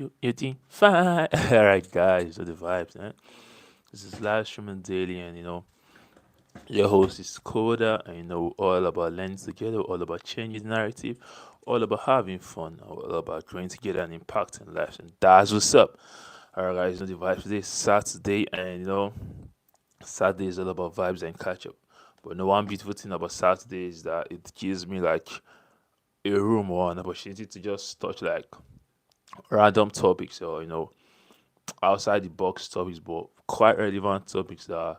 You think fine. All right, guys. So the vibes, eh? This is live streaming daily, and your host is Coda, and all about learning together, all about changing the narrative, all about having fun, all about growing together and impacting lives. And that's what's up. All right, guys. The vibes today is Saturday, and Saturday is all about vibes and catch up. But no one beautiful thing about Saturday is that it gives me like a room or an opportunity to just touch like random topics or outside the box topics, but quite relevant topics that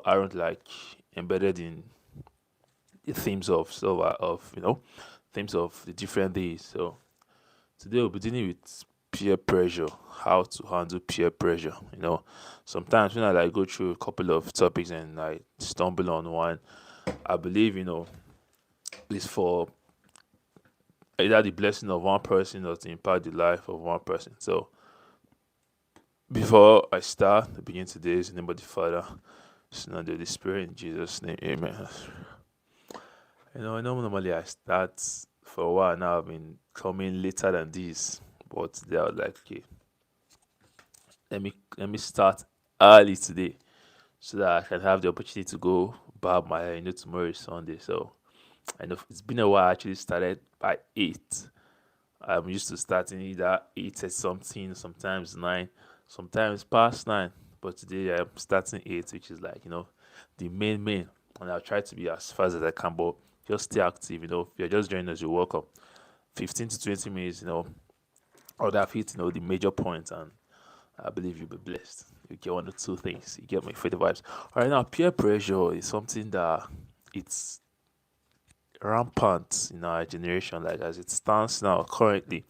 aren't like embedded in the themes of themes of the different days. So today we'll be dealing with peer pressure, how to handle peer pressure. Sometimes when I like go through a couple of topics and I stumble on one, I believe it's for either the blessing of one person or to impact the life of one person. So before I start, I begin today's in the name of the Father, Son, and the Holy Spirit, in Jesus' name, amen. I know normally I start for a while now, I've been coming later than this, but they are like, okay, let me start early today so that I can have the opportunity to go barb my hair. Tomorrow is Sunday, so I know it's been a while. I actually started by 8. I'm used to starting either 8 at something, sometimes 9, sometimes past 9. But today I'm starting 8, which is like, the main. And I'll try to be as fast as I can, but just stay active. If you're just joining us, you're welcome. 15 to 20 minutes, or that hit, the major points, and I believe you'll be blessed. You get one or two things. You get my favorite vibes. All right, now peer pressure is something that it's rampant in our generation, like as it stands now currently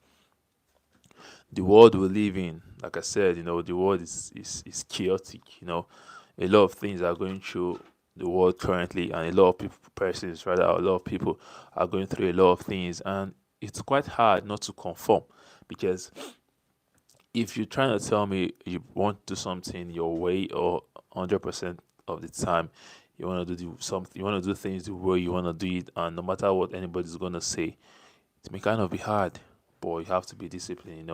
the world we live in, like I said, the world is chaotic. A lot of things are going through the world currently, and a lot of people, persons rather, a lot of people are going through a lot of things, and it's quite hard not to conform because if you're trying to tell me you want to do something your way or 100% of the time, you want to do something, you want to do things the way you want to do it, and no matter what anybody's gonna say, it may kind of be hard, but you have to be disciplined.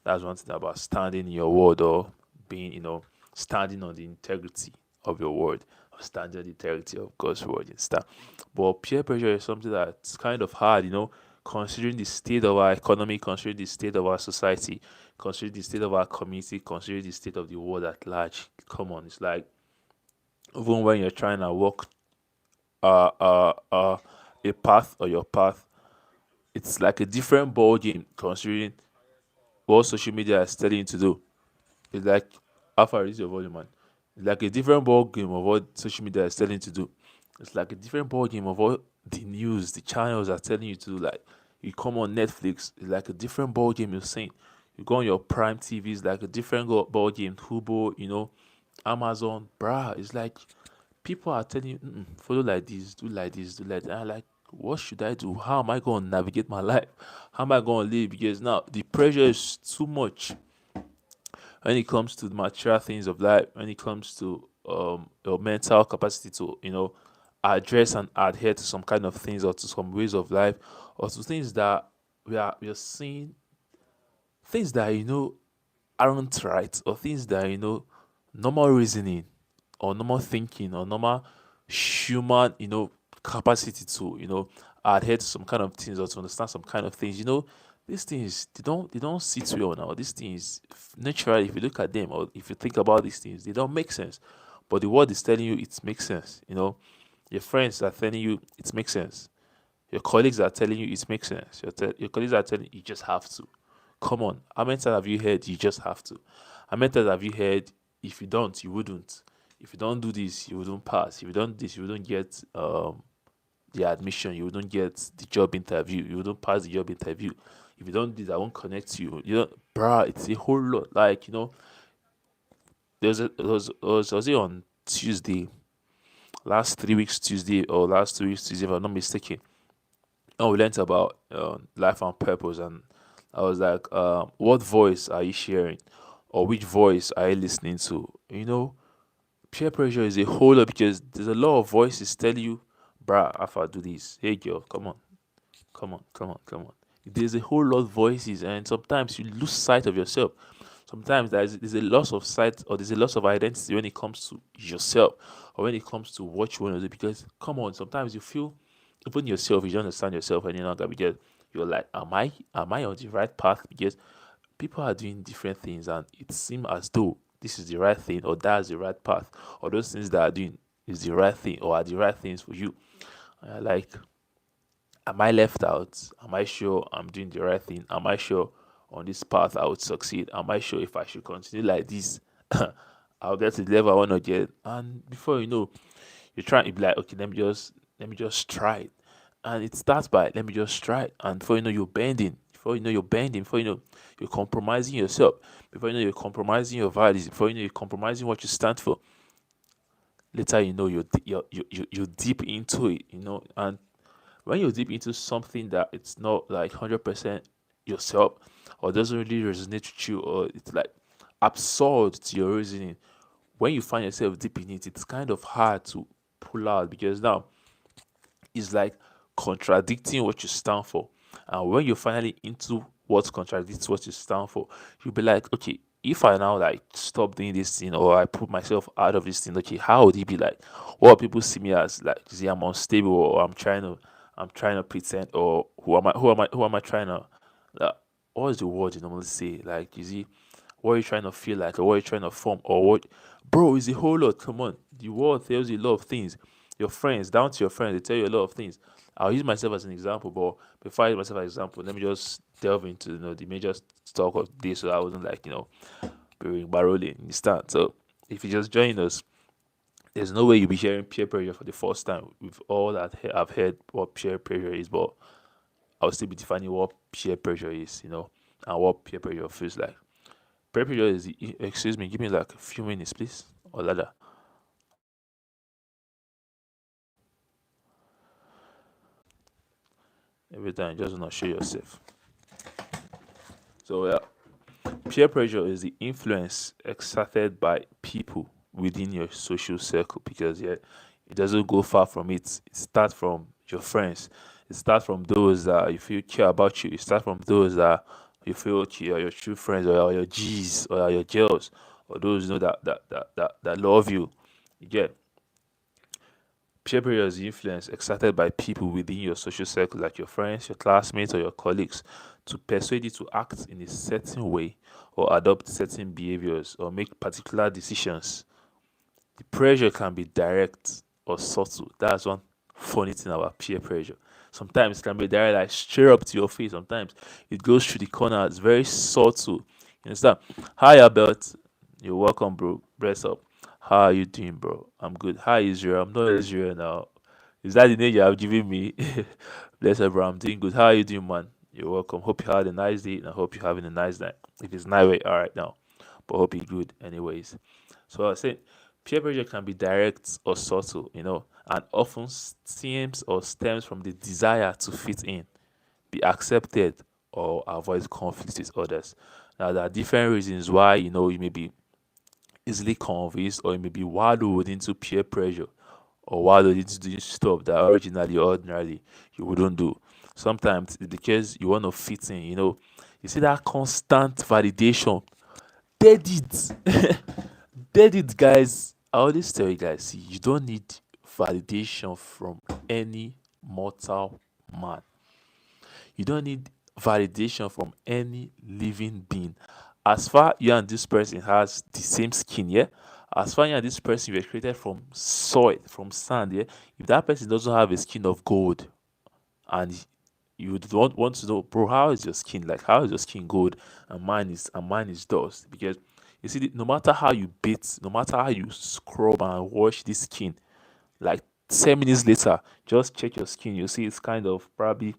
That's one thing about standing in your word or being, standing on the integrity of your word or standing on the integrity of God's word and stuff. But peer pressure is something that's kind of hard, considering the state of our economy, considering the state of our society, considering the state of our community, considering the state of the world at large. Come on, it's like even when you're trying to walk uh, uh, uh, a path or your path, it's like a different ball game considering what social media is telling you to do. It's like how far is your volume, man? It's like a different ball game of what social media is telling you to do. It's like a different ball game of what the news, the channels are telling you to do. Like you come on Netflix, it's like a different ball game you're saying. You go on your Prime TV, it's like a different ball game. Hubo, Amazon, bruh. It's like people are telling you, follow like this, do like this, do like that. I'm like, what should I do? How am I going to navigate my life? How am I going to live? Because now the pressure is too much when it comes to the material things of life, when it comes to your mental capacity to, address and adhere to some kind of things or to some ways of life or to things that we are seeing, things that, aren't right or things that, normal reasoning or normal thinking or normal human, capacity to, adhere to some kind of things or to understand some kind of things. These things they don't sit well now. These things naturally, if you look at them or if you think about these things, they don't make sense. But the world is telling you it makes sense. Your friends are telling you it makes sense. Your colleagues are telling you it makes sense. Your colleagues are telling you you just have to. Come on. How many times have you heard you just have to? How many times have you heard if you don't, you wouldn't? If you don't do this, you wouldn't pass. If you don't do this, you wouldn't get the admission. You wouldn't get the job interview. You wouldn't pass the job interview. If you don't do this, I won't connect you. Bruh, it's a whole lot. Like, was it on Tuesday, last 3 weeks Tuesday or last 2 weeks Tuesday, if I'm not mistaken. And we learned about life and purpose, and I was like, what voice are you sharing, or which voice are you listening to? Peer pressure is a whole lot because there's a lot of voices tell you, bruh, if I do this, hey girl, come on, come on, come on, come on. There's a whole lot of voices, and sometimes you lose sight of yourself. Sometimes there's a loss of sight, or there's a loss of identity when it comes to yourself, or when it comes to what you want to do. Because come on, sometimes you feel even yourself, you don't understand yourself any longer, because you're like, am I on the right path? Because people are doing different things, and it seems as though this is the right thing, or that's the right path, or those things that are doing is the right thing, or are the right things for you. Like, am I left out? Am I sure I'm doing the right thing? Am I sure on this path I would succeed? Am I sure if I should continue like this, I'll get to the level I want to get? And before you know, you're trying to be like, okay, let me just try it. And it starts by, let me just try it. And before you know, you're bending. Before you know, you're bending. Before you know, you're compromising yourself. Before you know, you're compromising your values. Before you know, you're compromising what you stand for. Later, you know, you're deep into it, and when you're deep into something that it's not like 100% yourself, or doesn't really resonate with you, or it's like absurd to your reasoning, when you find yourself deep in it, it's kind of hard to pull out, because now it's like contradicting what you stand for. And when you're finally into what contradicts what you stand for, you'll be like, okay, if I now like stop doing this thing, or I put myself out of this thing, okay, how would it be like? What people see me as, like, see, I'm unstable, or I'm trying to pretend, or who am I trying to, like, what is the word you normally say? Like, you see, what are you trying to feel like, or what are you trying to form, or what, bro, is a whole lot. Come on, the world tells you a lot of things. Your friends, down to your friends, they tell you a lot of things. I'll use myself as an example, but before I use myself as an example, let me just delve into the major talk of this, so I wasn't like, barreling in the start. So if you just join us, there's no way you'll be hearing peer pressure for the first time. With all that I've heard what peer pressure is, but I'll still be defining what peer pressure is, and what peer pressure feels like. Peer pressure is excuse me, give me like a few minutes, please, or rather. Every time, just not show yourself. So yeah, peer pressure is the influence exerted by people within your social circle, because yeah, it doesn't go far from it. It starts from your friends. It starts from those that you feel care about you. It starts from those that you feel okay are your true friends, or are your G's, or are your girls, or those that love you. You get peer pressure is the influence exerted by people within your social circle, like your friends, your classmates, or your colleagues, to persuade you to act in a certain way, or adopt certain behaviors, or make particular decisions. The pressure can be direct or subtle. That's one funny thing about peer pressure. Sometimes it can be direct, like straight up to your face. Sometimes it goes through the corner. It's very subtle. You understand? Hi, Albert. You're welcome, bro. Bless up. How are you doing, bro? I'm good. Hi, Israel. I'm not Israel now. Is that the name you have given me? Bless up, bro. I'm doing good. How are you doing, man? You're welcome. Hope you had a nice day, and I hope you're having a nice night. If it's night, wait, all right now. But hope you're good, anyways. So I was saying, peer pressure can be direct or subtle, and often stems from the desire to fit in, be accepted, or avoid conflict with others. Now, there are different reasons why, you may be easily convinced, or you may be wallowed into peer pressure, or wallowed into doing stuff that originally or ordinarily you wouldn't do. Sometimes it's because you want to fit in, you see that constant validation. Dead it. Dead it, guys. I always tell you guys, see, you don't need validation from any mortal man. You don't need validation from any living being. As far you and this person has the same skin, yeah. As far you and this person were created from soil, from sand, yeah. If that person doesn't have a skin of gold, and you would want to know, bro, how is your skin? Like, how is your skin gold, and mine is dust? Because you see, no matter how you beat, no matter how you scrub and wash this skin, like 10 minutes later, just check your skin. You see it's kind of probably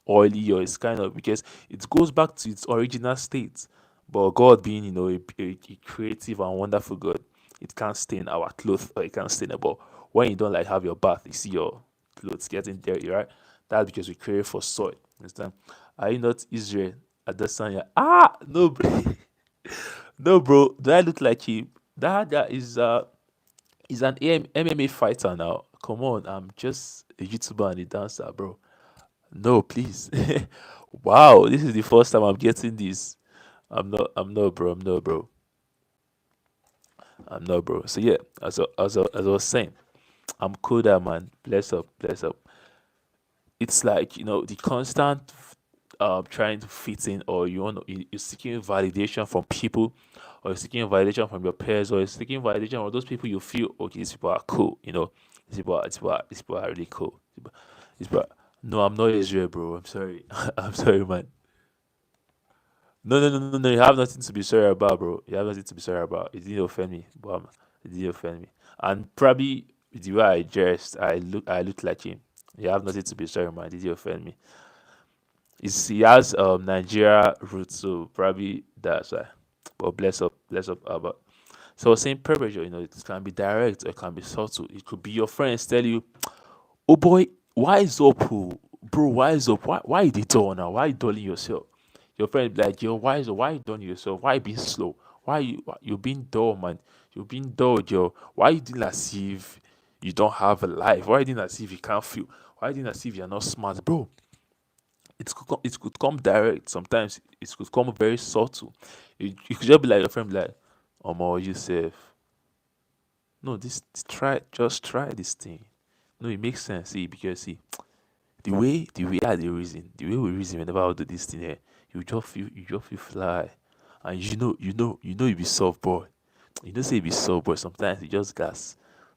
oily, or it's kind of, because it goes back to its original state. But God being, a creative and wonderful God, it can't stain our clothes, or it can't stain it. But when you don't like have your bath, you see your clothes getting dirty, right? That's because we create for soil. Understand? Are you not Israel? At that time, no, bro. No, bro. Do I look like him? That guy is an MMA fighter now. Come on, I'm just a YouTuber and a dancer, bro. No, please. Wow, this is the first time I'm getting this. I'm not, bro. I'm not, bro. I'm not, bro. So yeah, as I was saying, I'm cool there, man. Bless up, bless up. It's like, the constant trying to fit in, or you're seeking validation from people, or you're seeking validation from your peers, or you're seeking validation from those people you feel, okay, these people are cool, these people are really cool. These people are- no, I'm not Israel, bro. I'm sorry. I'm sorry, man. No, no, no, no, no. You have nothing to be sorry about, bro. You have nothing to be sorry about. It didn't offend me, but it didn't offend me. And probably the way I dressed, I look like him. You have nothing to be sorry, man. It didn't offend me. He has Nigeria roots, so probably that's why. But bless up, Abba. So I was saying peer pressure, it can be direct or it can be subtle. It could be your friends tell you, "Oh boy, why is up, oh? Bro? Why is up? Why you dey dull now? Why you dulling yourself?" Your friend be like, "Yo, why is up? Why you dulling yourself? Why you being slow? Why you being dull, man? You being dull, yo. Why you doing as if you don't have a life? Why you doing as if you can't feel? Why you doing as if you're not smart, bro?" It could come direct. Sometimes it could come very subtle. You could just be like your friend, be like, "Omo, you safe. No, just try this thing. No, it makes sense. See, because see, the way I dey reason, the way we reason whenever I do this thing here, you just feel fly, and you be soft boy. You know say you be soft boy. Sometimes you just gas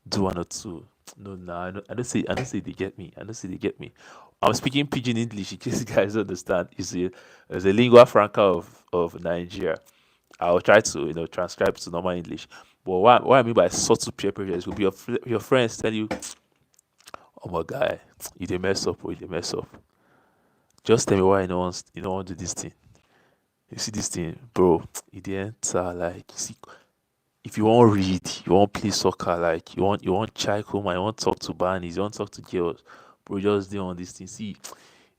do one or two. No, no, I don't say they get me. I don't say they get me. I'm speaking pidgin English in case you guys don't understand. It's a lingua franca of Nigeria. I'll try to transcribe to normal English. But what I mean by subtle peer pressure is will be your friends tell you, "Oh my guy, you dey mess up, or you dey mess up. Just tell me why you don't want to do this thing. You see this thing, bro. You dey enter like see if you want read, you want play soccer, like you want chai kuma, you want talk to bannies, you want talk to girls, bro. Just dey on this thing. See,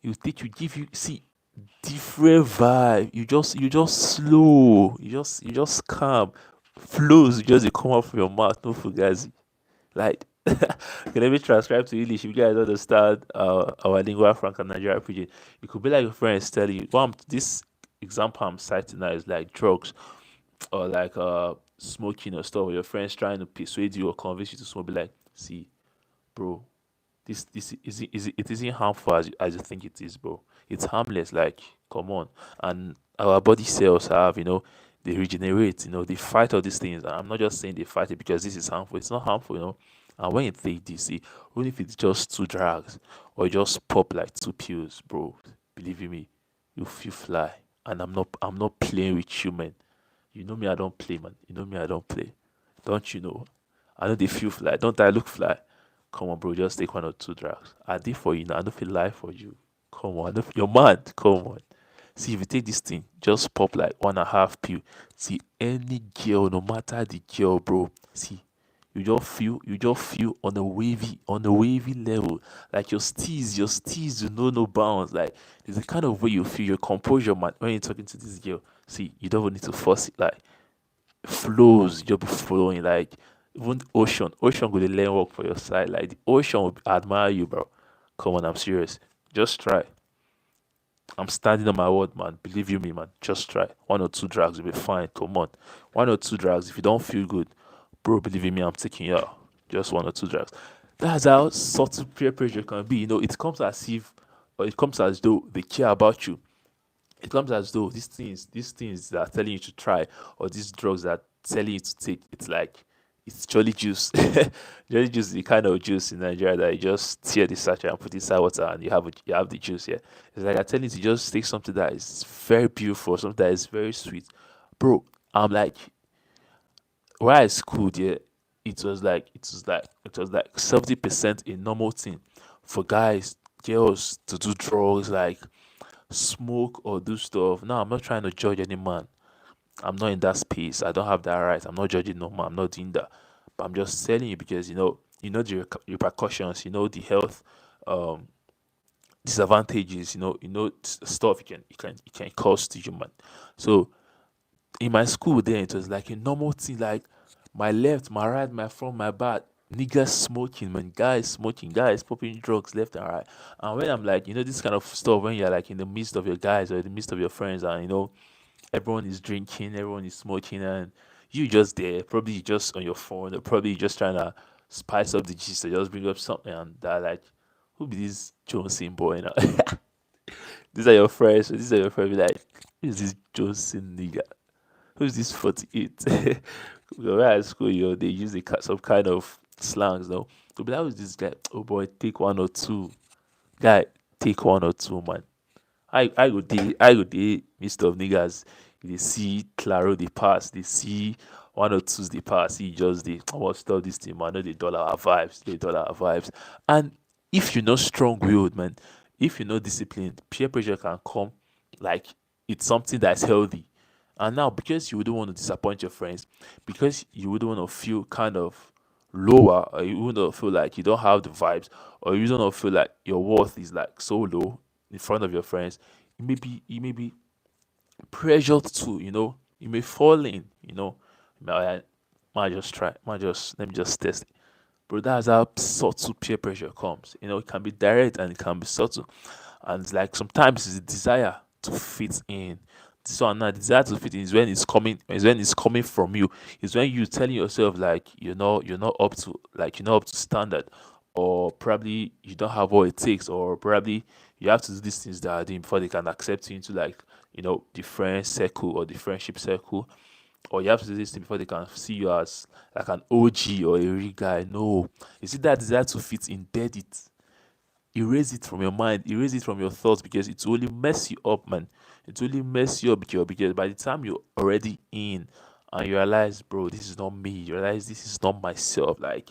you give you see different vibe. You just slow. You just calm. Flows just dey come out from your mouth. No fugazi. Like, can me transcribe to English if you guys understand our lingua franca Nigeria pidgin. It could be like your friends tell you, this example I'm citing now is like drugs or like smoking or stuff. Or your friends trying to persuade you or convince you to smoke. Be like, "See, bro, this it isn't harmful as you think it is, bro. It's harmless. Like, come on." And our body cells they regenerate. They fight all these things. And I'm not just saying they fight it because this is harmful. It's not harmful. And when you take this, see, even if it's just two drugs or you just pop like two pills, bro, believe you me, you feel fly. And I'm not playing with you, man. You know me, I don't play, man. You know me, I don't play. Don't you know? I know they feel fly. Don't I look fly? Come on, bro. Just take one or two drugs. I did for you now. I don't feel lie for you. Come on. You're mad. Come on. See, if you take this thing, just pop like 1.5 pill. See, any girl, no matter the girl, bro. See, you just feel on a wavy level. Like your steez, you know no bounds. Like, there's the kind of way you feel your composure, man, when you're talking to this girl. See, you don't even need to force it. Like, flows, you just be flowing. Like, even ocean go dey learn work for your side. Like, the ocean will admire you, bro. Come on, I'm serious. Just try. I'm standing on my word, man. Believe you me, man. Just try. One or two drugs will be fine. Come on. One or two drugs. If you don't feel good, bro, believe in me, I'm taking you out. Just one or two drugs. That's how subtle peer pressure can be. It comes as if, or it comes as though they care about you. It comes as though these things that are telling you to try, or these drugs that are telling you to take, it's like it's jolly juice. Jolly juice is the kind of juice in Nigeria that you just tear the sachet and put inside water and you have the juice. Yeah, it's like I tell you to just take something that is very beautiful, something that is very sweet, bro. I'm like, where I schooled, yeah, it was like 70% a normal thing for guys, girls to do drugs, like smoke or do stuff. Now, I'm not trying to judge any man. I'm not in that space. I don't have that right. I'm not judging no man. I'm not doing that. But I'm just telling you because you know the repercussions. You know the health um, disadvantages. Stuff you can cause to you, man. So in my school, then it was like a normal thing. Like my left, my right, my front, my back. niggas smoking, man, guys smoking, guys popping drugs left and right. And when I'm like, this kind of stuff, when you're like in the midst of your guys or in the midst of your friends, and everyone is drinking, everyone is smoking, and you just there, probably just on your phone, or probably just trying to spice up the gist or just bring up something, and they're like, who be this Johnson boy now? These are your friends, so these are your friends, be like, who is this Johnson nigga? Who's this 48? Where at school, they use some kind of slangs, no? To be like, who's this guy? Oh boy, take one or two. Guy, take one or two, man. I go dey midst of niggas. They see Claro they pass, they see one or twos they pass. He just they want stop this thing, man. No, they dollar our vibes, they dollar our vibes. And if you're not strong willed, man, if you're not disciplined, peer pressure can come like it's something that's healthy. And now because you wouldn't want to disappoint your friends, because you wouldn't want to feel kind of lower, or you wouldn't feel like you don't have the vibes, or you don't feel like your worth is like so low in front of your friends, you may be pressured to, you may fall in, might just try, might just let me just test it. Bro, that's how subtle peer pressure comes. It can be direct and it can be subtle. And it's like sometimes it's a desire to fit in. This one now, desire to fit in is when it's coming from you. It's when you telling yourself like you're not up to standard, or probably you don't have what it takes, or probably you have to do these things that are doing before they can accept you into like the friend circle or the friendship circle, or you have to do this thing before they can see you as like an OG or a real guy. No, you see that desire to fit in, dead it, erase it from your mind, erase it from your thoughts, because it will only mess you up, man. It will only mess you up, because by the time you're already in and you realize, bro, this is not me, you realize this is not myself, like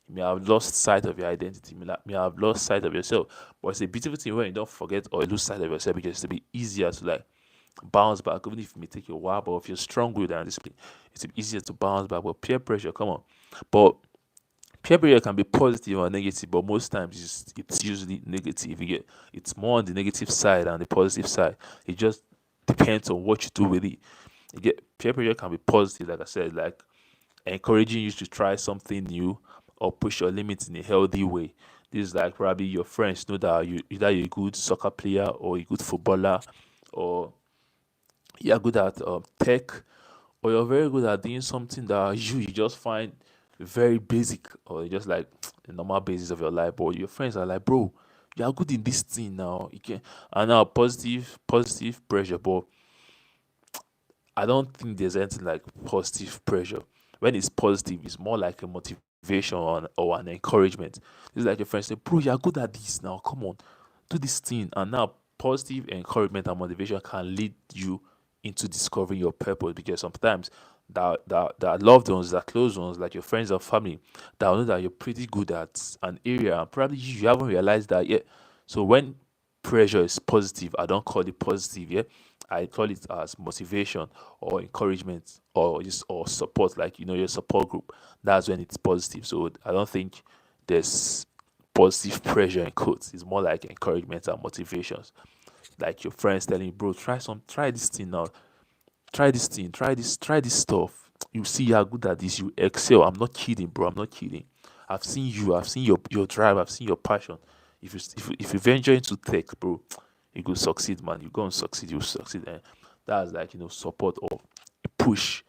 you may have lost sight of your identity, may have lost sight of yourself. But it's a beautiful thing when you don't forget or lose sight of yourself, because it'll be easier to like bounce back, even if it may take you a while. But if you're strong with and discipline, it's easier to bounce back. But peer pressure, come on. But peer pressure can be positive or negative, but most times it's usually negative. You get it's more on the negative side than the positive side. It just depends on what you do with it. You get peer pressure can be positive, like I said, like encouraging you to try something new or push your limits in a healthy way. This is like probably your friends know that you're a good soccer player or a good footballer, or you're good at tech, or you're very good at doing something that you just find very basic, or just like the normal basis of your life. But your friends are like, bro, you are good in this thing now. You can, and now positive pressure. But I don't think there's anything like positive pressure. When it's positive, it's more like a motivation or an encouragement. It's like your friends say, bro, you're good at this now. Come on, do this thing. And now positive encouragement and motivation can lead you into discovering your purpose, because sometimes that loved ones, that close ones, like your friends or family, that know that you're pretty good at an area, and probably you haven't realized that yet. So when pressure is positive, I don't call it positive, yeah. I call it as motivation or encouragement, or just or support, like your support group. That's when it's positive. So I don't think there's positive pressure in quotes. It's more like encouragement and motivations. Like your friends telling you, bro, try this thing now, try this thing, try this stuff. You see you're good at this, you excel. I'm not kidding, bro. I'm not kidding. I've seen your drive, I've seen your passion. If you venture into tech, bro, you go succeed, man. You go and succeed, you succeed. And that's like support or a push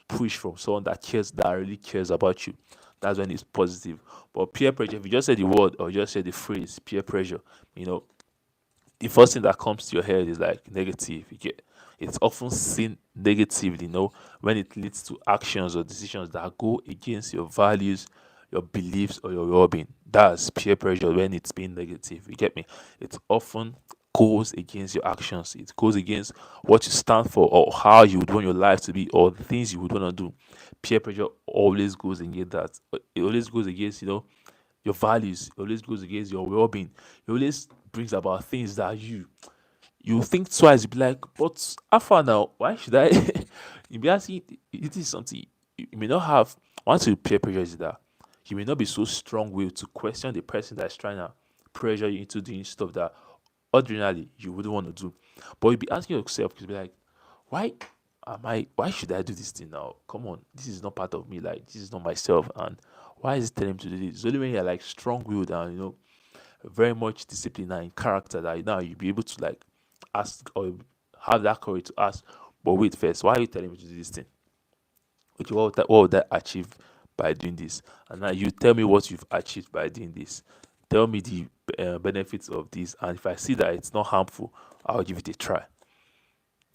from someone that really cares about you. That's when it's positive. But peer pressure, if you just say the word or just say the phrase peer pressure, you know, the first thing that comes to your head is like negative. It's often seen negatively, when it leads to actions or decisions that go against your values, your beliefs, or your well-being. That's peer pressure when it's being negative. You get me? It often goes against your actions. It goes against what you stand for, or how you would want your life to be, or the things you would want to do. Peer pressure always goes against that. It always goes against your values. It always goes against your well-being. It always brings about things that you think twice. You be like, but how far now? Why should I? You be asking. It is something you may not have. Once you peer pressure is that you may not be so strong-willed to question the person that's trying to pressure you into doing stuff that ordinarily you wouldn't want to do. But you'll be asking yourself, you'll be like, why am I why should I do this thing now? Come on, this is not part of me, like this is not myself. And why is it telling me to do this? It's only when you're like strong willed and very much disciplined and in character that now you'll be able to like ask or have that courage to ask, but wait first, why are you telling me to do this thing? Okay, what would I achieve by doing this? And now you tell me what you've achieved by doing this. Tell me the benefits of this, and if I see that it's not harmful, I'll give it a try.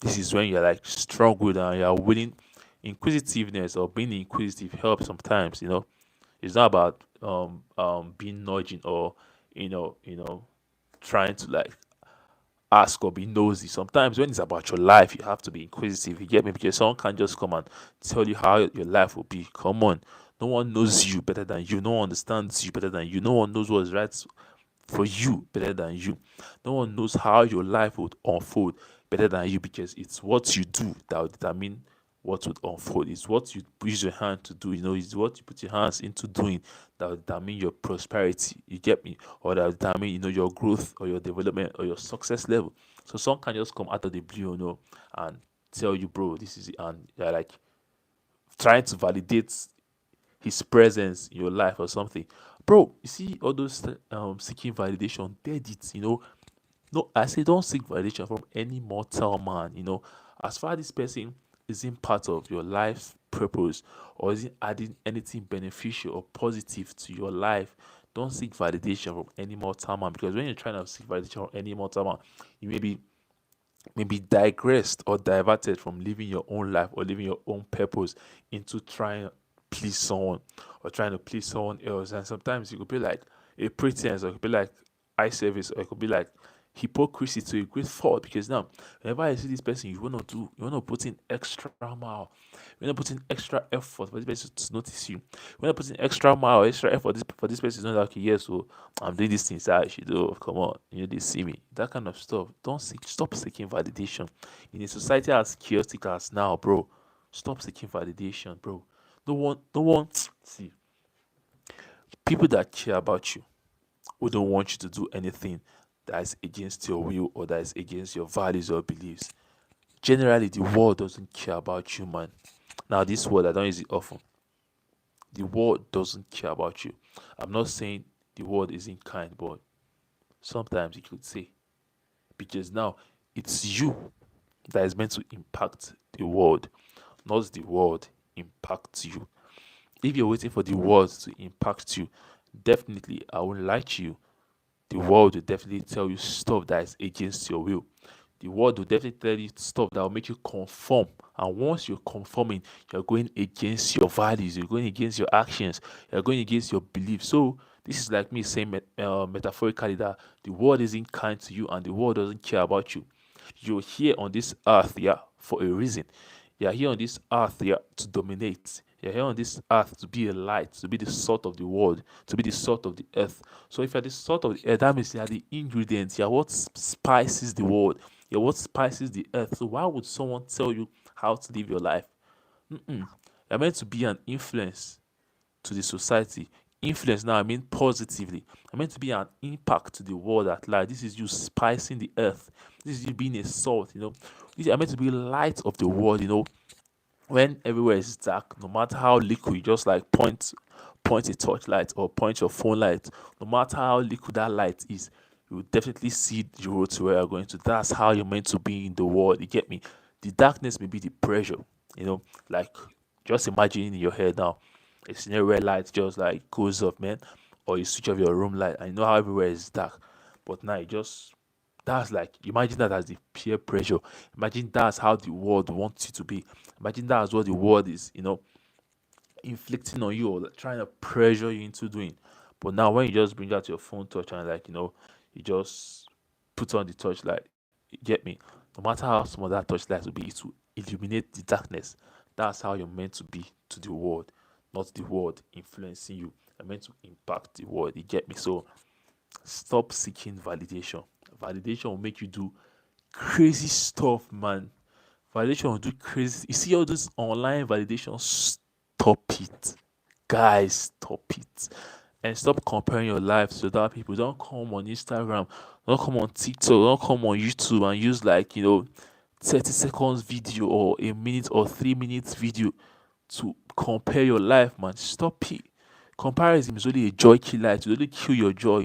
This is when you're like strong with and you're willing. Inquisitiveness or being inquisitive helps sometimes. It's not about being nudging or trying to like ask or be nosy. Sometimes when it's about your life, you have to be inquisitive. You get me? Because someone can't just come and tell you how your life will be. Come on. No one knows you better than you. No one understands you better than you. No one knows what is right for you better than you. No one knows how your life would unfold better than you, because it's what you do that will determine what would unfold. It's what you use your hand to do. It's what you put your hands into doing that will determine your prosperity. You get me? Or that will determine, your growth or your development or your success level. So someone can just come out of the blue, and tell you, bro, this is it. And they're like trying to validate his presence in your life or something. Bro, you see all those seeking validation, dead it, no, I say don't seek validation from any mortal man. As far as this person isn't part of your life's purpose or isn't adding anything beneficial or positive to your life, don't seek validation from any mortal man, because when you're trying to seek validation from any mortal man, you maybe digressed or diverted from living your own life or living your own purpose into trying to please someone or trying to please someone else. And sometimes it could be like a pretense, or it could be like eye service, or it could be like hypocrisy to a great fault. Because now, whenever I see this person, you want to put in extra mile, you want to put in extra effort for this person to notice you. You want to put in extra mile, extra effort for this person to know that, okay, yes, so I'm doing these things that I should do. Come on, they see me. That kind of stuff. Don't seek, stop seeking validation. In a society as chaotic as now, bro, stop seeking validation, bro. No one, see, people that care about you who don't want you to do anything that is against your will or that is against your values or beliefs. Generally, the world doesn't care about you, man. Now, this word, I don't use it often. The world doesn't care about you. I'm not saying the world isn't kind, but sometimes you could say, because now it's you that is meant to impact the world, not the world impacts you. If you're waiting for the world to impact you, definitely I won't lie to you. The world will definitely tell you stuff that is against your will. The world will definitely tell you stuff that will make you conform. And once you're conforming, you're going against your values, you're going against your actions, you're going against your beliefs. So this is like me saying metaphorically that the world isn't kind to you and the world doesn't care about you. You're here on this earth, yeah, for a reason. You're here on this earth, yeah, to dominate. You're here on this earth to be a light, to be the salt of the world, to be the salt of the earth. So if you're the salt of the earth, that means you are the ingredients. You are what spices the world. You're what spices the earth. So why would someone tell you how to live your life? Mm-mm. You're meant to be an influence to the society. Influence now, I mean positively. I meant to be an impact to the world at large. This is you spicing the earth. This is you being a salt. I meant to be light of the world. When everywhere is dark, no matter how liquid, you just like point a torchlight or point your phone light. No matter how liquid that light is, you will definitely see the road to where you're going to. That's how you're meant to be in the world. You get me? The darkness may be the pressure. Like just imagine in your head now a scenario where light just like goes off, man, or you switch off your room light. I know how everywhere is dark, but now you just that's like imagine that as the peer pressure. Imagine that's how the world wants you to be. Imagine that's what the world is, inflicting on you or like, trying to pressure you into doing. But now when you just bring out your phone touch and like you just put on the torchlight, you get me? No matter how small that torchlight will be, it will illuminate the darkness. That's how you're meant to be to the world, not the world influencing you. You're meant to impact the world. You get me? So stop seeking validation. Validation will make you do crazy stuff, man. Validation will do crazy. You see all those online validations. Stop it, guys. Stop it, and stop comparing your life to other people. Don't come on Instagram. Don't come on TikTok. Don't come on YouTube and use like 30 seconds video or a minute or 3 minutes video to compare your life, man. Stop it. Comparison is only a joy killer. It will only kill your joy,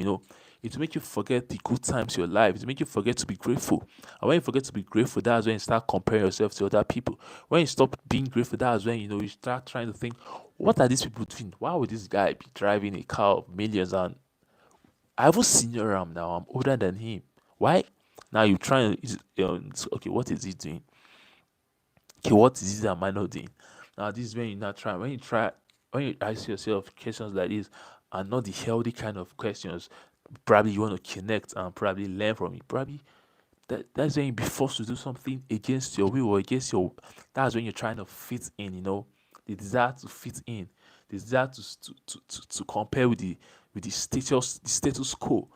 It will make you forget the good times in your life. It will make you forget to be grateful. And when you forget to be grateful, that's when you start comparing yourself to other people. When you stop being grateful, that's when you start trying to think, what are these people doing? Why would this guy be driving a car of millions and I have a senior him now? I'm older than him. Why? Now you're trying to okay, what is he doing? Okay, what is it am I not doing? Now this is when you not try when you ask yourself questions like this and not the healthy kind of questions, probably you want to connect and probably learn from it. Probably that's when you be forced to do something against your will or against your that's when you're trying to fit in. The desire to fit in, the desire to compare with the status quo.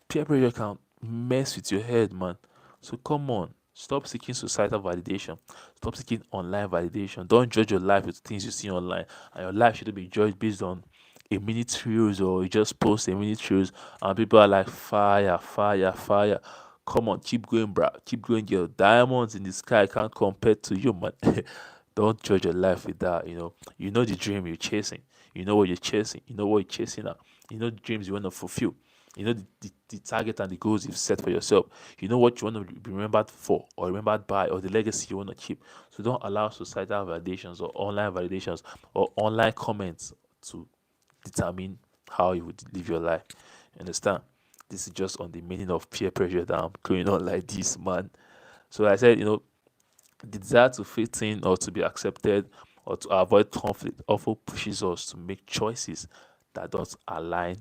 Peer pressure can mess with your head, man. So come on, stop seeking societal validation. Stop seeking online validation. Don't judge your life with things you see online, and your life shouldn't be judged based on a minute reels or you just post a minute reels, and people are like fire, fire, fire. Come on, keep going, bro. Keep going, girl. Diamonds in the sky can't compare to you, man. Don't judge your life with that. You know the dream you're chasing. You know what you're chasing. You know what you're chasing at. You know the dreams you want to fulfill. You know the target and the goals you've set for yourself. You know what you want to be remembered for or remembered by or the legacy you want to keep. So don't allow societal validations or online validations or online comments to determine how you would live your life. Understand? This is just on the meaning of peer pressure that I'm going on like this, man. So I said, the desire to fit in or to be accepted or to avoid conflict often pushes us to make choices that don't align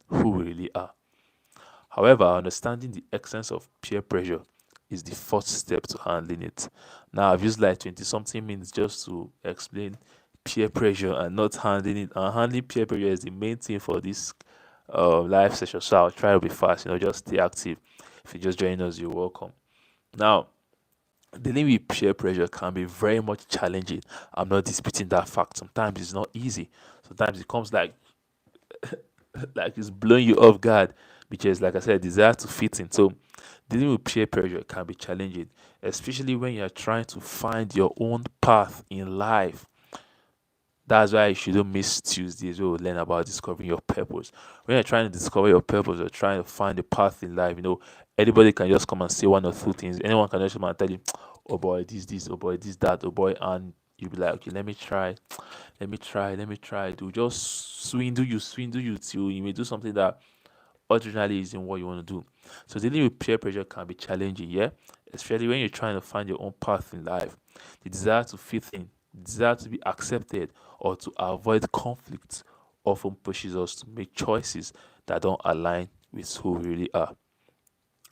who we really are. However, understanding the essence of peer pressure is the first step to handling it. Now, I've used like 20 something minutes just to explain peer pressure and not handling it. And handling peer pressure is the main thing for this live session. So I'll try to be fast, just stay active. If you just join us, you're welcome. Now, dealing with peer pressure can be very much challenging. I'm not disputing that fact. Sometimes it's not easy. Sometimes it comes like it's blowing you off guard because, like I said, desire to fit in. So, dealing with peer pressure can be challenging, especially when you're trying to find your own path in life. That's why you shouldn't miss Tuesdays where we learn about discovering your purpose. When you're trying to discover your purpose or trying to find a path in life, anybody can just come and say one or two things. Anyone can just come and tell you, oh boy, this, oh boy, this, that, oh boy, and you'll be like, okay, let me try, let me try. Do just swindle you till you may do something that ordinarily isn't what you want to do. So dealing with peer pressure can be challenging, yeah, especially when you're trying to find your own path in life. The desire to fit in, the desire to be accepted, or to avoid conflict often pushes us to make choices that don't align with who we really are.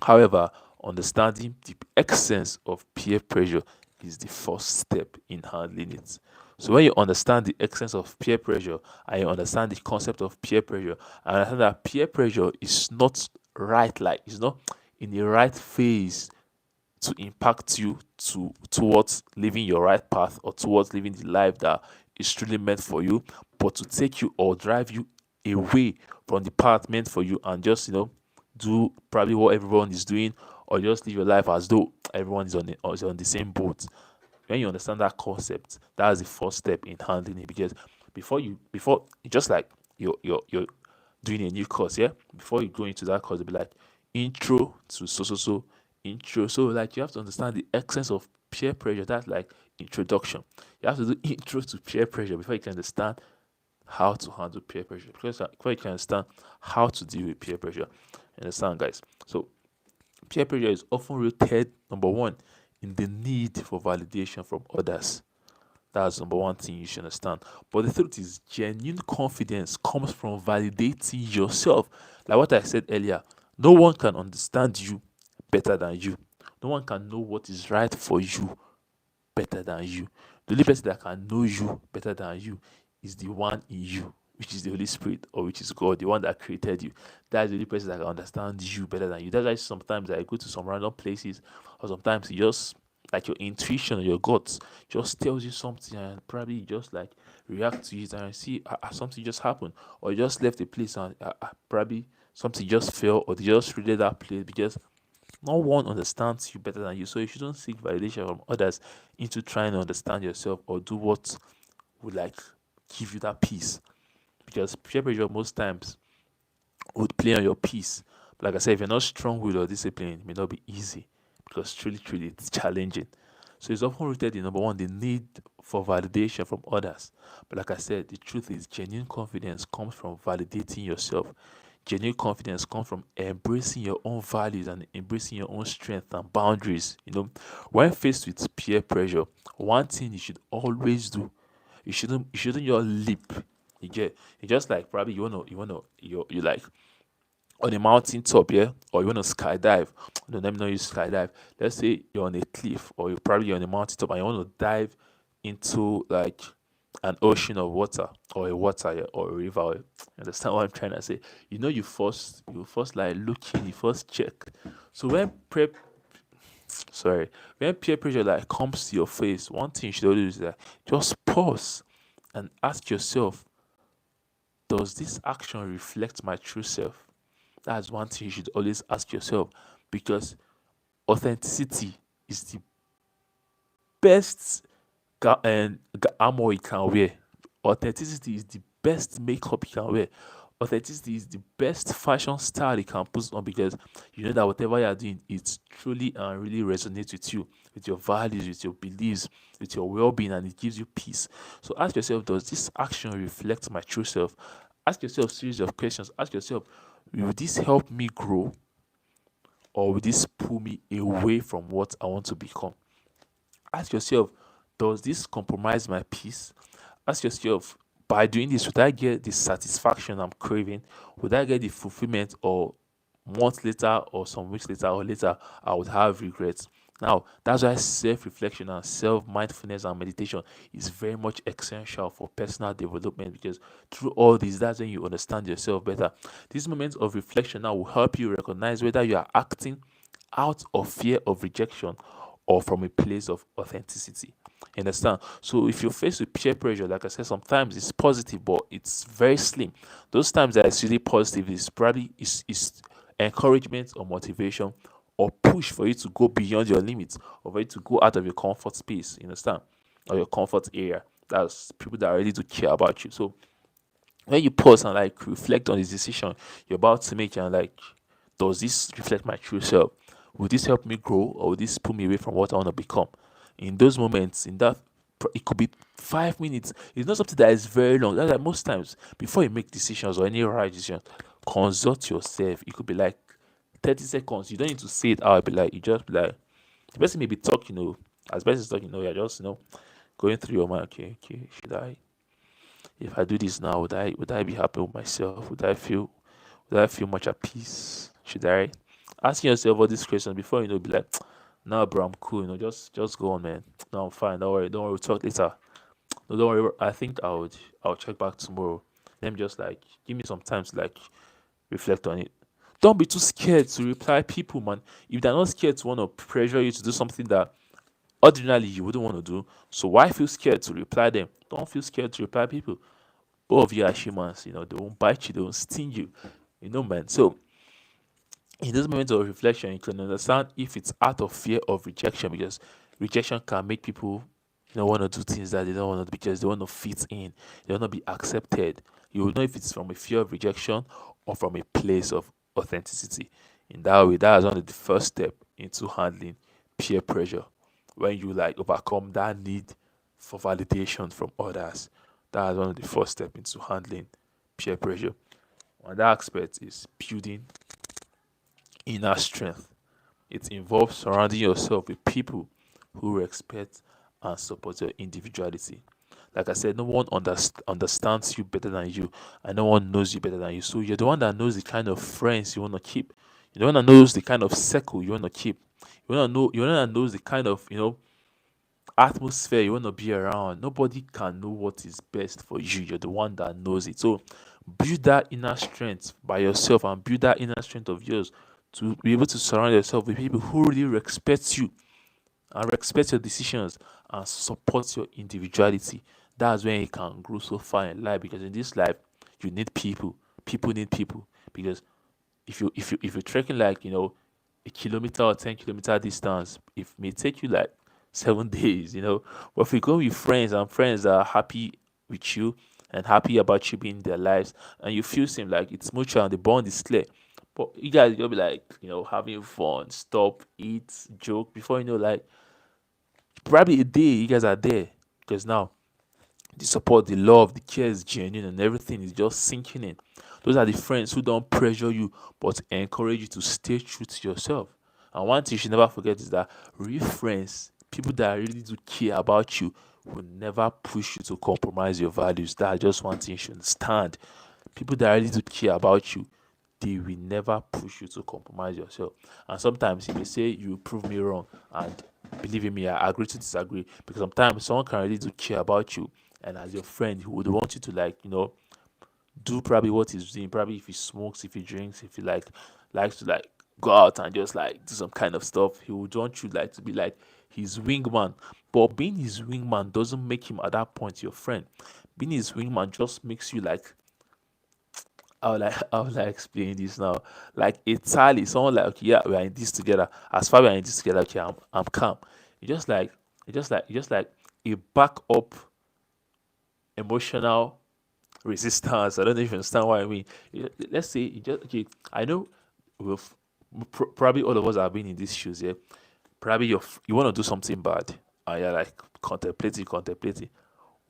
However, understanding the essence of peer pressure is the first step in handling it. So when you understand the essence of peer pressure and you understand the concept of peer pressure, and understand that peer pressure is not right, like it's not in the right phase to impact you towards living your right path or towards living the life that is truly meant for you, but to take you or drive you away from the path meant for you and just do probably what everyone is doing or just live your life as though everyone is on the same boat. When you understand that concept, that's the first step in handling it because before just like you're doing a new course, yeah, before you go into that course, it'll be like intro to so intro. So like you have to understand the essence of peer pressure. That's like introduction. You have to do intro to peer pressure before you can understand how to handle peer pressure. Because before you can understand how to deal with peer pressure. Understand, guys? So peer pressure is often rooted, number one, in the need for validation from others. That's number one thing you should understand. But the truth is, genuine confidence comes from validating yourself. Like what I said earlier, no one can understand you better than you. No one can know what is right for you better than you. The only person that can know you better than you is the one in you, which is the Holy Spirit or which is God, the one that created you. That's the only person that can understand you better than you. That's why sometimes I go to some random places, or sometimes you just like your intuition or your guts just tells you something, and probably you just like react to it and see something just happened, or you just left a place and probably something just fell, or they just relay that place because No one understands you better than you. So if you don't seek validation from others into trying to understand yourself or do what would like give you that peace, because peer pressure most times would play on your peace. But like I said, if you're not strong with or disciplined, it may not be easy because truly it's challenging. So it's often rooted in number one, the need for validation from others. But like I said, the truth is genuine confidence comes from validating yourself. Genuine confidence comes from embracing your own values and embracing your own strength and boundaries. When faced with peer pressure, one thing you should always do, you shouldn't just leap. You just like probably you like on a mountain top, yeah, or you want to skydive. No, let me not use skydive. Let's say you're on a cliff, or you're probably on a mountain top, and you want to dive into like an ocean of water, or a water, yeah, or a river. You understand what I'm trying to say? You first like look in, you first check. So sorry, when peer pressure like comes to your face, one thing you should always do is like just pause and ask yourself, does this action reflect my true self? That's one thing you should always ask yourself, because authenticity is the best armor you can wear. Authenticity is the best makeup you can wear. Authenticity is the best fashion style you can put on, because you know that whatever you are doing, it truly and really resonates with you, with your values, with your beliefs, with your well being, and it gives you peace. So ask yourself, does this action reflect my true self? Ask yourself a series of questions. Ask yourself, will this help me grow, or will this pull me away from what I want to become? Ask yourself, does this compromise my peace? Ask yourself, by doing this, would I get the satisfaction I'm craving? Would I get the fulfillment, or months later, or some weeks later, or later, I would have regrets? Now, that's why self reflection and self mindfulness and meditation is very much essential for personal development, because through all this, that's when you understand yourself better. These moments of reflection now will help you recognize whether you are acting out of fear of rejection or from a place of authenticity. You understand? So if you're faced with peer pressure, like I said, sometimes it's positive, but it's very slim. Those times that it's really positive is probably is encouragement or motivation or push for you to go beyond your limits, or for you to go out of your comfort space. You understand? Or your comfort area. That's people that are ready to care about you. So when you pause and like reflect on this decision you're about to make, and like, does this reflect my true self? Will this help me grow, or will this pull me away from what I want to become? In those moments, it could be 5 minutes. It's not something that is very long. That's like most times before you make decisions or any right decision, consult yourself. It could be like 30 seconds. You don't need to say it out. Be like, you just be like, the person may be talking, as the person is talking, you're just going through your mind. Okay, should I, if I do this now, would I be happy with myself? Would I feel much at peace? Should I? Asking yourself all these questions before be like, nah, bro, I'm cool. Just go on, man. No, I'm fine. Don't worry. We'll talk later. No, don't worry. I think I'll check back tomorrow. Let me just like give me some time to like reflect on it. Don't be too scared to reply people, man. If they're not scared to want to pressure you to do something that ordinarily you wouldn't want to do, so why feel scared to reply them? Don't feel scared to reply people. Both of you are humans. They won't bite you, they won't sting you. Man. So in those moments of reflection, you can understand if it's out of fear of rejection, because rejection can make people, want to do things that they don't want to, because they want to fit in, they want to be accepted. You will know if it's from a fear of rejection or from a place of authenticity. In that way, that is one of the first step into handling peer pressure. When you like overcome that need for validation from others, that is one of the first step into handling peer pressure. Another aspect is building inner strength. It involves surrounding yourself with people who respect and support your individuality. Like I said, no one understands you better than you, and no one knows you better than you. So you're the one that knows the kind of friends you want to keep. You're the one that knows the kind of circle you want to keep. You're the one that knows the kind of atmosphere you want to be around. Nobody can know what is best for you. You're the one that knows it. So build that inner strength by yourself, and build that inner strength of yours to be able to surround yourself with people who really respect you and respect your decisions and support your individuality. That's when you can grow so far in life, because in this life you need people. People need people, because if you're trekking like a kilometer or 10 kilometer distance, it may take you like 7 days, you know. But if you go with friends and friends that are happy with you and happy about you being in their lives, and you feel same like it's mutual and the bond is clear. But you guys you'll be like, having fun, stop, eat, joke. Before you know, like probably a day you guys are there. Because now the support, the love, the care is genuine and everything is just sinking in. Those are the friends who don't pressure you but encourage you to stay true to yourself. And one thing you should never forget is that real friends, people that really do care about you, will never push you to compromise your values. That's just one thing you should understand. People that really do care about you, they will never push you to compromise yourself. And sometimes you may say you prove me wrong, and believe in me, I agree to disagree, because sometimes someone can really do care about you, and as your friend, he would want you to like do probably what he's doing. Probably if he smokes, if he drinks, if he likes to like go out and just like do some kind of stuff, he would want you like to be like his wingman. But being his wingman doesn't make him at that point your friend. Being his wingman just makes you like, how will I explain this now? Like entirely, someone like, okay, yeah, we are in this together. As far as we are in this together, okay, I'm calm. It just like it just like a backup emotional resistance. I don't know if you understand what I mean. Let's say you just okay. I know we've probably all of us have been in these shoes. Yeah, probably you want to do something bad, and you're like contemplating.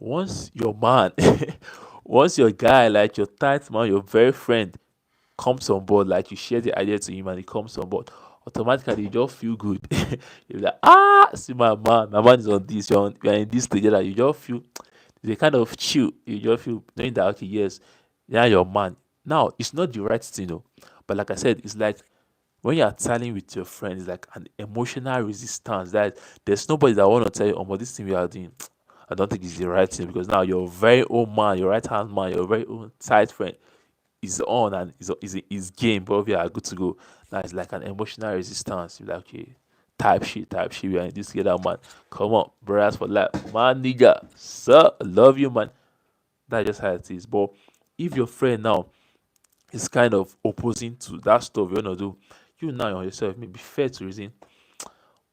Once your man, once your guy, like your tight man, your very friend comes on board, like you share the idea to him and he comes on board, automatically you just feel good. You're like, see my man is on this, you're in this together. You just feel they kind of chill. You just feel knowing that okay, yes, yeah, your man. Now it's not the right thing, but like I said, it's like when you're telling with your friends, it's like an emotional resistance that there's nobody that want to tell you, oh, but this thing we are doing, I don't think it's the right thing, because now your very own man, your right hand man, your very own tight friend is on and is game, but we are good to go. Now it's like an emotional resistance. You're like, okay, type shit, we are in this together, man. Come on, brothers for life. Man, nigga, sir, I love you, man. That's just how it is. But if your friend now is kind of opposing to that stuff you wanna do, you now on yourself may be fair to reason,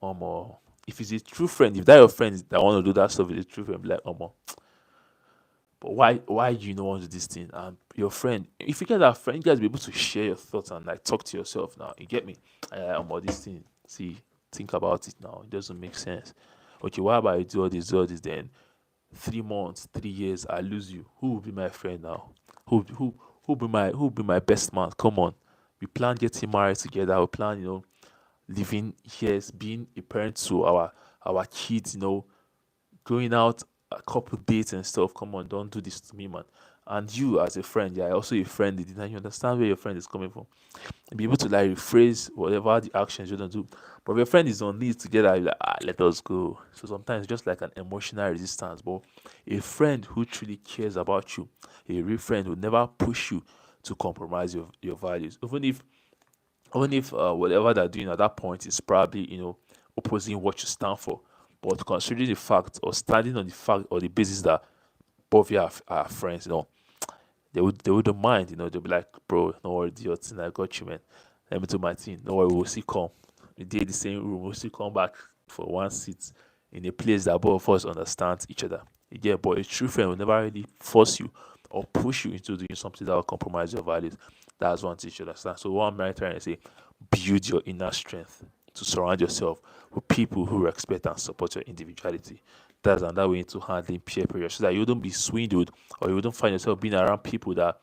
or if it's a true friend, if that your friend that want to do that stuff is a true friend, be like, but why do you not want to do this thing? And your friend, if you get that friend, you guys be able to share your thoughts and like talk to yourself now. You get me? About this thing. See, think about it now. It doesn't make sense. Okay, why about you do all this then? 3 months, 3 years, I lose you. Who will be my friend now? Who be my best man? Come on. We plan getting married together. We plan, living years, being a parent to our kids, going out a couple dates and stuff. Come on, don't do this to me, man. And you as a friend, yeah, also a friend, and you understand where your friend is coming from. And be able to like rephrase whatever the actions you're gonna do. But if your friend is on these together, you're like, let us go. So sometimes it's just like an emotional resistance. But a friend who truly cares about you, a real friend will never push you to compromise your values. Even if whatever they're doing at that point is probably opposing what you stand for, but considering the fact or standing on the fact or the basis that both of you are friends, they wouldn't mind, they'll be like, bro, no worry, do your thing, I got you, man. Let me do my thing. No worry, we'll still come. We did the same room, we'll still come back for one seat in a place that both of us understand each other. Yeah, but a true friend will never really force you or push you into doing something that will compromise your values. That's one thing you should understand. So what I'm trying to say, build your inner strength to surround yourself with people who respect and support your individuality. That's another way into handling peer pressure, so that you don't be swindled or you don't find yourself being around people that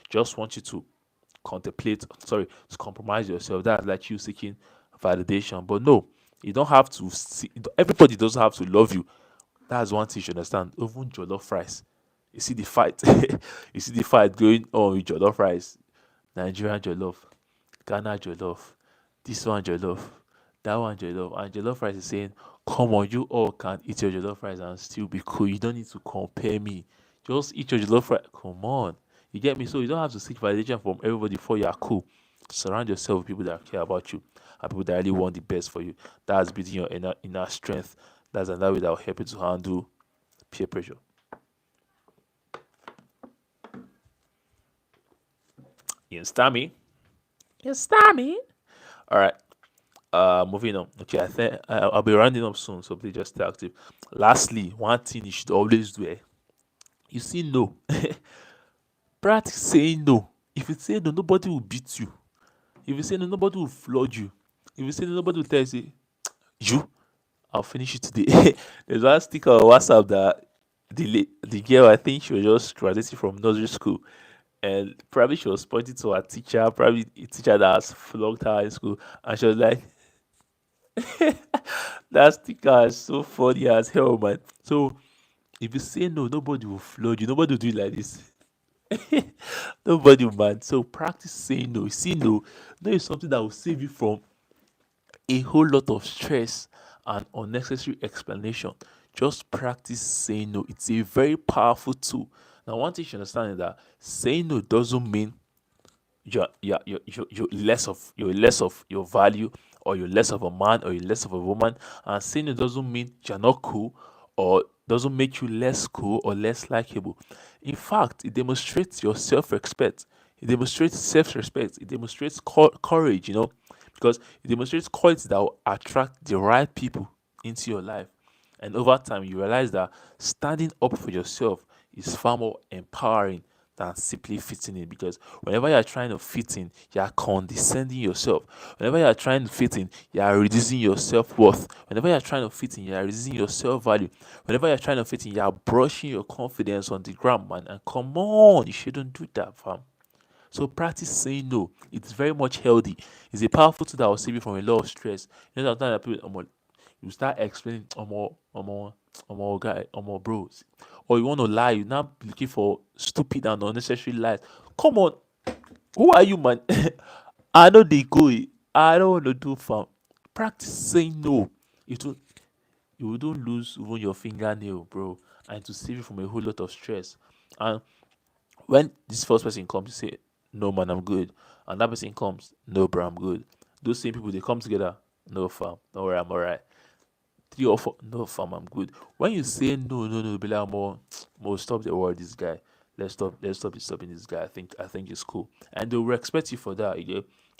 just want you to to compromise yourself. That's like you seeking validation. But no, you don't have to see, everybody doesn't have to love you. That's one thing you should understand. Even jollof rice, you see the fight. You see the fight going on with jollof rice. Nigerian jollof, Ghana jollof, this one jollof, that one jollof, and jollof rice is saying, "Come on, you all can eat your jollof rice and still be cool. You don't need to compare me. Just eat your jollof rice. Come on, you get me? So you don't have to seek validation from everybody before you are cool. Surround yourself with people that care about you and people that really want the best for you. That's building your inner strength. That's another way that will help you to handle peer pressure. You understand me? You understand me? All right. Moving on. Okay, I think I'll be rounding up soon, so please just stay active. Lastly, one thing you should always do. You see, no. Practice saying no. If you say no, nobody will beat you. If you say no, nobody will flood you. If you say no, nobody will tell you, say, you, I'll finish it today. There's one sticker on WhatsApp that the girl, I think she was just graduating from nursery school, and probably she was pointing to her teacher, probably a teacher that has flogged her in school, and she was like, that sticker is so funny as hell, man. So if you say no, nobody will flood you, nobody will do it like this. Nobody, man. So practice saying no. See, no, no is something that will save you from a whole lot of stress and unnecessary explanation. Just practice saying no. It's a very powerful tool. Now, one thing you should understand is that saying no doesn't mean you're less of your value, or you're less of a man, or you're less of a woman. And saying it doesn't mean you're not cool, or doesn't make you less cool or less likable. In fact, it demonstrates your self-respect. It demonstrates self-respect. It demonstrates courage, because it demonstrates qualities that will attract the right people into your life. And over time, you realize that standing up for yourself is far more empowering than simply fitting in. Because whenever you're trying to fit in, you're condescending yourself. Whenever you're trying to fit in, you're reducing your self worth. Whenever you're trying to fit in, you're reducing your self value. Whenever you're trying to fit in, you're brushing your confidence on the ground, man. And come on, you shouldn't do that, fam. So practice saying no. It's very much healthy. It's a powerful tool that will save you from a lot of stress. Sometimes that people, you start explaining, guy, bros, or you want to lie. You now be looking for stupid and unnecessary lies. Come on, who are you, man? I know they go. I don't want to do fam. Practice saying no. It will you don't lose even your fingernail, bro, and to save you from a whole lot of stress. And when this first person comes, you say, "No, man, I'm good," and that person comes, "No, bro, I'm good." Those same people, they come together. "No, fam, don't worry, I'm alright." Three or four, "No, fam, I'm good." When you say no, no, no, be like, more, stop the word, this guy. Let's stop disturbing this guy. I think it's cool, and they will respect you for that.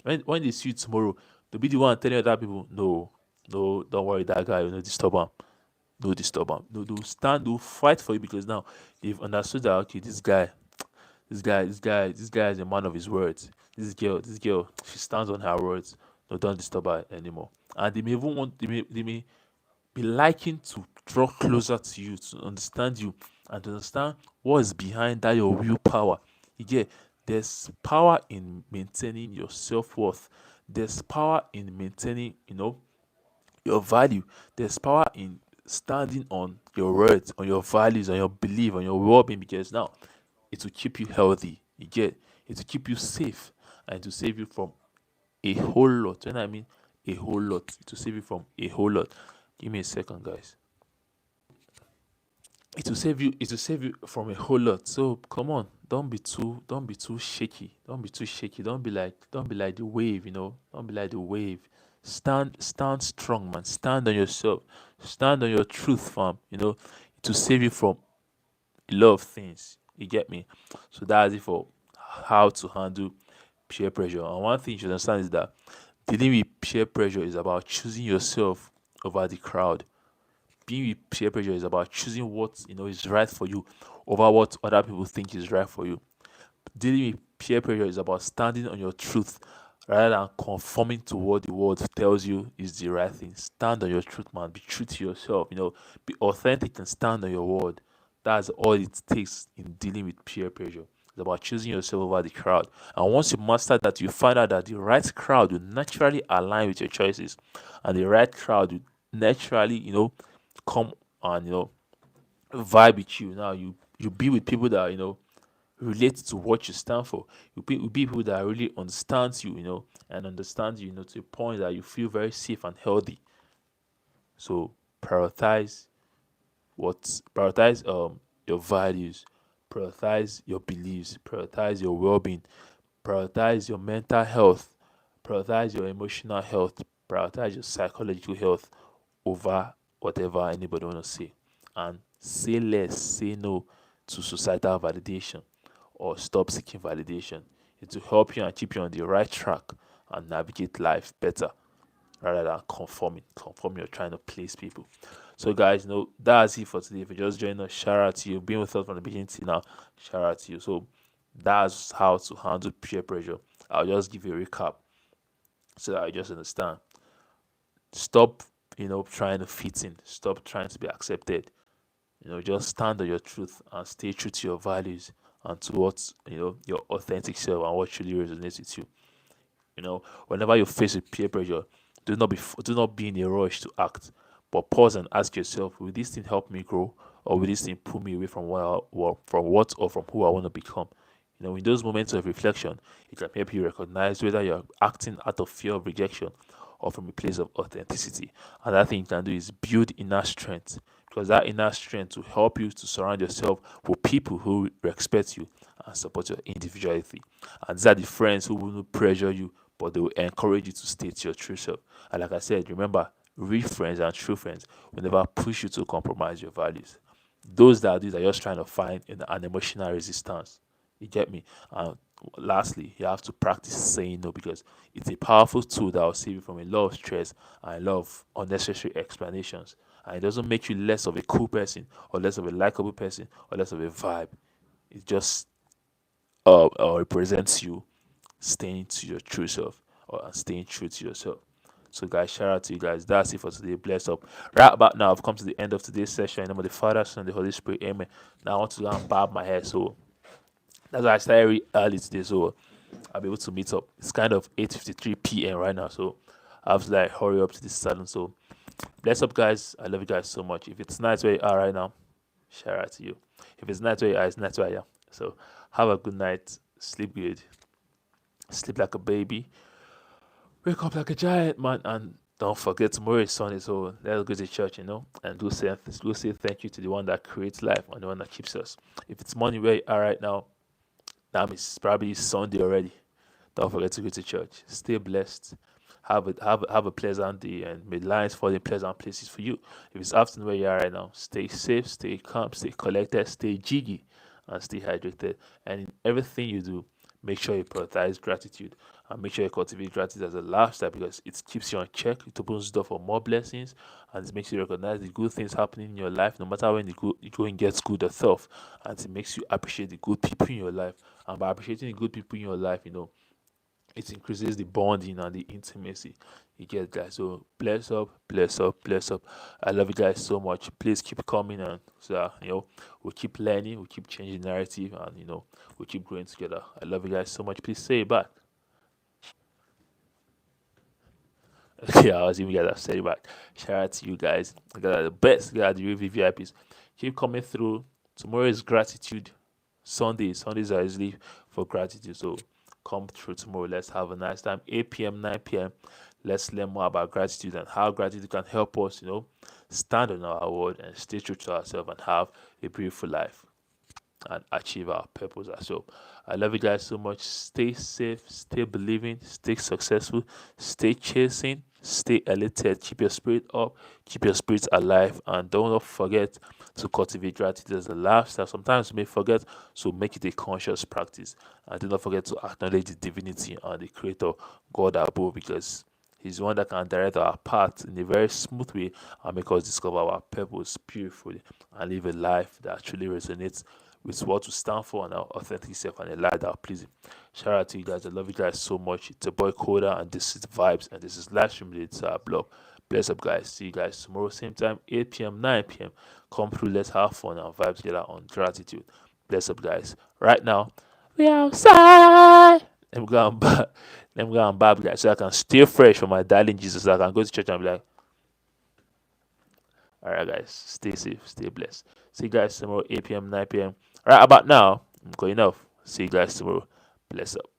When they see you tomorrow, they'll be the one telling other people, "No, no, don't worry, that guy, disturb him, no disturb him." No, they'll fight for you, because now they've understood that, okay, this guy is a man of his words. This girl, she stands on her words. No, don't disturb her anymore. And they may even they may be liking to draw closer to you, to understand you, and to understand what is behind that your willpower. You get There's power in maintaining your self-worth. There's power in maintaining, your value. There's power in standing on your words, on your values, on your belief, on your well-being, because now it will keep you healthy. It will keep you safe, and to save you from a whole lot. When I mean a whole lot, to save you from a whole lot. Give me a second, guys. It will save you from a whole lot. So come on, don't be too shaky. Don't be like the wave, Don't be like the wave. Stand strong, man. Stand on yourself. Stand on your truth, fam. To save you from a lot of things. You get me? So that's it for how to handle peer pressure. And one thing you should understand is that dealing with peer pressure is about choosing yourself over the crowd. Being with peer pressure is about choosing what is right for you over what other people think is right for you. Dealing with peer pressure is about standing on your truth rather than conforming to what the world tells you is the right thing. Stand on your truth, man. Be true to yourself. Be authentic and stand on your word. That's all it takes in dealing with peer pressure. It's about choosing yourself over the crowd. And once you master that, you find out that the right crowd will naturally align with your choices, and the right crowd will naturally, come and vibe with you. Now you be with people that relate to what you stand for. You be people that really understands you, and understands you, to a point that you feel very safe and healthy. So prioritize your values, prioritize your beliefs, prioritize your well-being, prioritize your mental health, prioritize your emotional health, prioritize your psychological health over whatever anybody want to say. And say less, say no to societal validation, or stop seeking validation. It will help you and keep you on the right track and navigate life better. rather than conforming or trying to please people. So guys, that's it for today. If you just joined us, shout out to you. Being with us from the beginning till now, shout out to you. So that's how to handle peer pressure. I'll just give you a recap so that I just understand. Stop, trying to fit in. Stop trying to be accepted. Just stand on your truth and stay true to your values and to what your authentic self and what truly resonates with you. Whenever you face with peer pressure, do not be in a rush to act, but pause and ask yourself, will this thing help me grow, or will this thing pull me away from what or from who I want to become? In those moments of reflection, it can help you recognize whether you're acting out of fear of rejection or from a place of authenticity. And that thing you can do is build inner strength, because that inner strength will help you to surround yourself with people who respect you and support your individuality. And these are the friends who will not pressure you, but they will encourage you to state your true self. And like I said, remember, real friends and true friends will never push you to compromise your values. Those that do that are just trying to find an emotional resistance. You get me? And lastly, you have to practice saying no, because it's a powerful tool that will save you from a lot of stress and a lot of unnecessary explanations. And it doesn't make you less of a cool person or less of a likable person or less of a vibe. It just represents you staying to your true self or staying true to yourself. So, guys, shout out to you guys. That's it for today. Bless up. Right about now, I've come to the end of today's session. In the name of the Father, Son, and the Holy Spirit. Amen. Now, I want to go and barb my hair. So, that's why I started very early today. So, I'll be able to meet up. It's kind of 8:53 p.m. right now. So, I have to like hurry up to this salon. So, bless up, guys. I love you guys so much. If it's nice where you are right now, shout out to you. If it's nice where you are, it's nice where I am. So, have a good night. Sleep good. Sleep like a baby. Wake up like a giant, man. And don't forget, tomorrow is Sunday, so let's go to church, and go say thank you to the one that creates life and the one that keeps us. If it's morning where you are right now, that means it's probably Sunday already. Don't forget to go to church. Stay blessed. Have a pleasant day, and may lines fall in pleasant places for you. If it's afternoon where you are right now, stay safe, stay calm, stay collected, stay jiggy, and stay hydrated. And in everything you do, make sure you prioritize gratitude, and make sure you cultivate gratitude as a lifestyle, because it keeps you on check. It opens the door for more blessings, and it makes you recognize the good things happening in your life, no matter when the going gets good or tough. And it makes you appreciate the good people in your life. And by appreciating the good people in your life, it increases the bonding and the intimacy. You get, guys. So bless up, bless up, bless up. I love you guys so much. Please keep coming, and so we'll keep learning, we'll keep changing narrative, and we'll keep growing together. I love you guys so much. Please say it back. Okay, I was even gonna say it back. Shout out to you guys. You guys are the best. You guys are the real VIPs. Keep coming through. Tomorrow is gratitude Sunday. Sundays are usually for gratitude. So come through tomorrow. Let's have a nice time. 8 p.m., 9 p.m. Let's learn more about gratitude and how gratitude can help us, stand on our word and stay true to ourselves and have a beautiful life and achieve our purpose as well. I love you guys so much. Stay safe, stay believing, stay successful, stay chasing, stay elated, keep your spirit up, keep your spirits alive, and don't forget to cultivate gratitude as a lifestyle. Sometimes you may forget, so make it a conscious practice. And do not forget to acknowledge the divinity and the creator, God above, because He's the one that can direct our path in a very smooth way and make us discover our purpose beautifully and live a life that truly resonates with what we stand for and our authentic self and a life that pleasing. Shout out to you guys. I love you guys so much. It's a boy Coda, and this is Vibes, and this is live stream related to our blog. Bless up, guys. See you guys tomorrow, same time, 8 p.m., 9 p.m. Come through. Let's have fun and vibe together on gratitude. Bless up, guys. Right now, we outside. Let me go and back. Let me go and barb, guys, so I can stay fresh for my darling Jesus. So I can go to church and be like, all right, guys, stay safe, stay blessed. See you guys tomorrow, 8 p.m., 9 p.m. Right about now, I'm going off. See you guys tomorrow. Bless up.